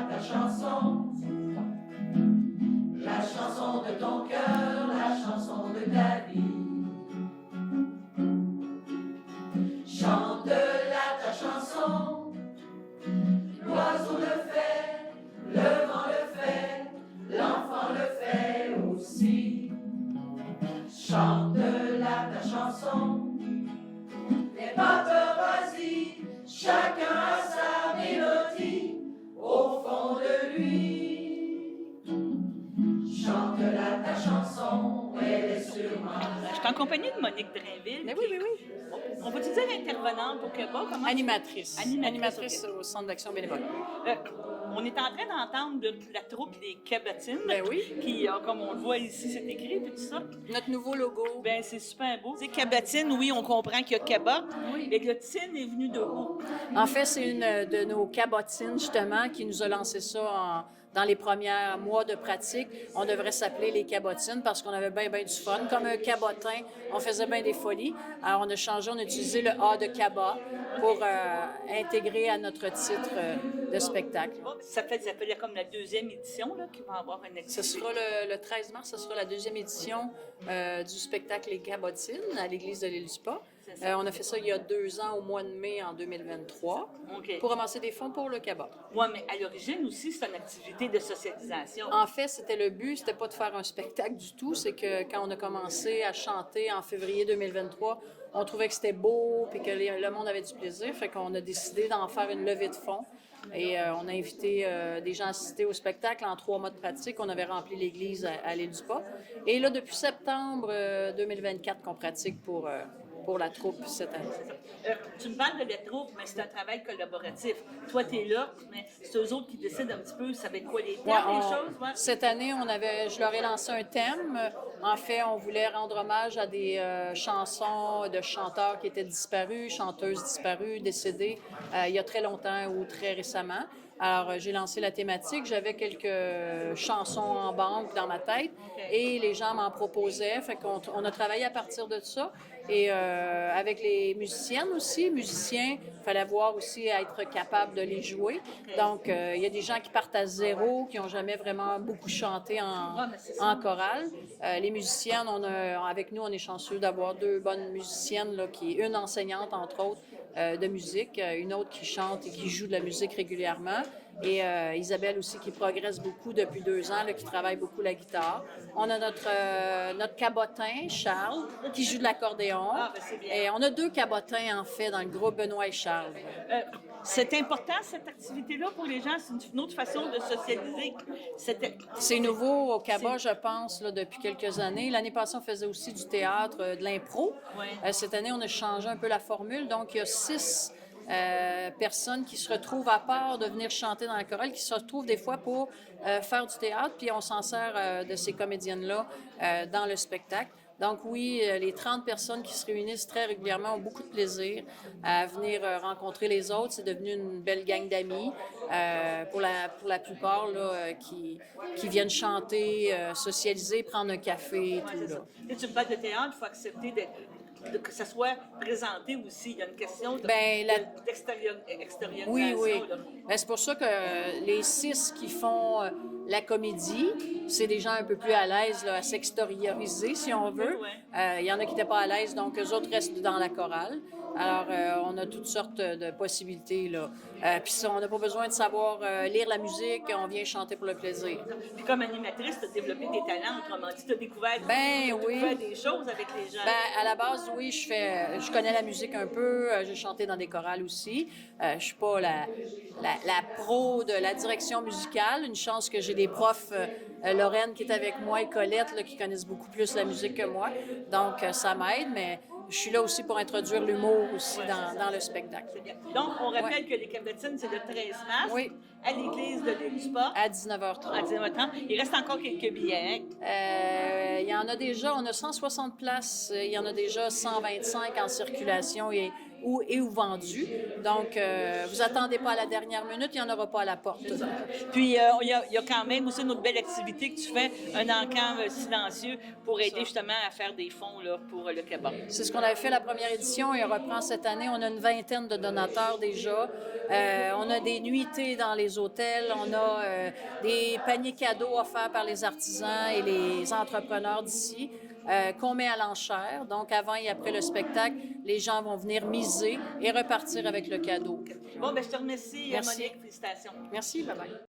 ta chanson, la chanson de ton cœur, la chanson de ta vie. Chante-la ta chanson, l'oiseau le fait, le vent le fait, l'enfant le fait aussi. Chante-la ta chanson, n'aie pas peur, vas-y, chacun a sa mélodie au fond de lui. Chante-la ta chanson, elle est sûrement là. Je suis en compagnie de Monique Drainville. Mais oui, oui, oui. On va-tu dire intervenante au Québec? Comment? Animatrice. Animatrice, au Centre d'action bénévole. On est en train d'entendre la troupe des Cabotines. Ben oui. Qui, comme on le voit ici, c'est écrit et tout ça. Notre nouveau logo. Ben c'est super beau. C'est Cabotine, oui, on comprend qu'il y a cabot. Oui. Mais le tin est venu de où? En fait, c'est une de nos cabotines, justement, qui nous a lancé ça dans les premiers mois de pratique. On devrait s'appeler les cabotines parce qu'on avait bien du fun. Comme un cabotin, on faisait bien des folies. Alors, on a changé, on a utilisé le A de cabot pour intégrer à notre titre de spectacle. Ça fait comme la deuxième édition là, qui va avoir une activité. Ce sera le 13 mars, ce sera la deuxième édition du spectacle Les Cabotines à l'église de l'île du Pas. On a fait ça il y a 2 ans, au mois de mai en 2023, pour ramasser des fonds pour le cabot. Oui, mais à l'origine aussi, c'est une activité de socialisation. En fait, c'était le but, c'était pas de faire un spectacle du tout, c'est que quand on a commencé à chanter en février 2023, on trouvait que c'était beau et que le monde avait du plaisir, fait qu'on a décidé d'en faire une levée de fonds. Et on a invité des gens à assister au spectacle en 3 mois de pratique. On avait rempli l'église à l'île du Pas. Et là, depuis septembre 2024 qu'on pratique pour la troupe cette année. Tu me parles de la troupe, mais c'est un travail collaboratif. Toi, tu es là, mais c'est eux autres qui décident un petit peu, ça va être quoi les thèmes, les choses? Ouais. Cette année, je leur ai lancé un thème. En fait, on voulait rendre hommage à des chansons de chanteurs qui étaient disparus, chanteuses disparues, décédées il y a très longtemps ou très récemment. Alors, j'ai lancé la thématique. J'avais quelques chansons en banque dans ma tête et les gens m'en proposaient. Fait qu'on a travaillé à partir de ça. Et avec les musiciennes aussi, musiciens, il fallait voir aussi être capable de les jouer. Donc, il y a des gens qui partent à zéro, qui n'ont jamais vraiment beaucoup chanté en chorale. Les musiciennes, avec nous, on est chanceux d'avoir 2 bonnes musiciennes, là, une enseignante, entre autres, de musique, une autre qui chante et qui joue de la musique régulièrement. Et Isabelle aussi qui progresse beaucoup depuis 2 ans, là, qui travaille beaucoup la guitare. On a notre cabotin, Charles, qui joue de l'accordéon. Ah, ben c'est bien. Et on a 2 cabotins, en fait, dans le groupe, Benoît et Charles. C'est important, cette activité-là, pour les gens. C'est une autre façon de socialiser. C'est nouveau au cabot, je pense, là, depuis quelques années. L'année passée, on faisait aussi du théâtre, de l'impro. Ouais. Cette année, on a changé un peu la formule. Donc, il y a 6 personnes qui se retrouvent, à part de venir chanter dans la chorale, qui se retrouvent des fois pour faire du théâtre, puis on s'en sert de ces comédiennes-là dans le spectacle. Donc oui, les 30 personnes qui se réunissent très régulièrement ont beaucoup de plaisir à venir rencontrer les autres. C'est devenu une belle gang d'amis pour la plupart là, qui viennent chanter, socialiser, prendre un café et tout. Là. Et tu me parles de théâtre, il faut accepter que ça soit présenté aussi. Il y a une question d'extériorisation. Oui. Ben, c'est pour ça que les 6 qui font la comédie, c'est des gens un peu plus à l'aise là, à s'extérioriser, si on veut. Il y en a qui n'étaient pas à l'aise, donc eux autres restent dans la chorale. Alors, on a toutes sortes de possibilités. Là. Puis on n'a pas besoin de savoir lire la musique, on vient chanter pour le plaisir. Puis comme animatrice, tu as développé des talents, autrement dit, tu as découvert des choses avec les gens. Ben, à la base, oui, je connais la musique un peu, j'ai chanté dans des chorales aussi. Je suis pas la pro de la direction musicale. Une chance que j'ai des profs, Lorraine qui est avec moi et Colette, là, qui connaissent beaucoup plus la musique que moi. Donc, ça m'aide, mais je suis là aussi pour introduire l'humour aussi dans le spectacle. Donc, on rappelle que les Cabotines, c'est le 13 mars à l'église de l'île du Pas. À 19h30. À 19h30. Il reste encore quelques billets. Il y en a déjà, on a 160 places, il y en a déjà 125 en circulation et ou vendus. Donc, vous attendez pas à la dernière minute, il n'y en aura pas à la porte. Puis, il y a quand même aussi une autre belle activité que tu fais, un encamp silencieux pour aider justement à faire des fonds là, pour le kebab. C'est ce qu'on avait fait la première édition et on reprend cette année. On a une vingtaine de donateurs déjà. On a des nuitées dans les hôtels. On a des paniers cadeaux offerts par les artisans et les entrepreneurs d'ici. Qu'on met à l'enchère. Donc, avant et après le spectacle, les gens vont venir miser et repartir avec le cadeau. Bon, ben je te remercie, Merci. Monique. Félicitations. Merci, bye-bye.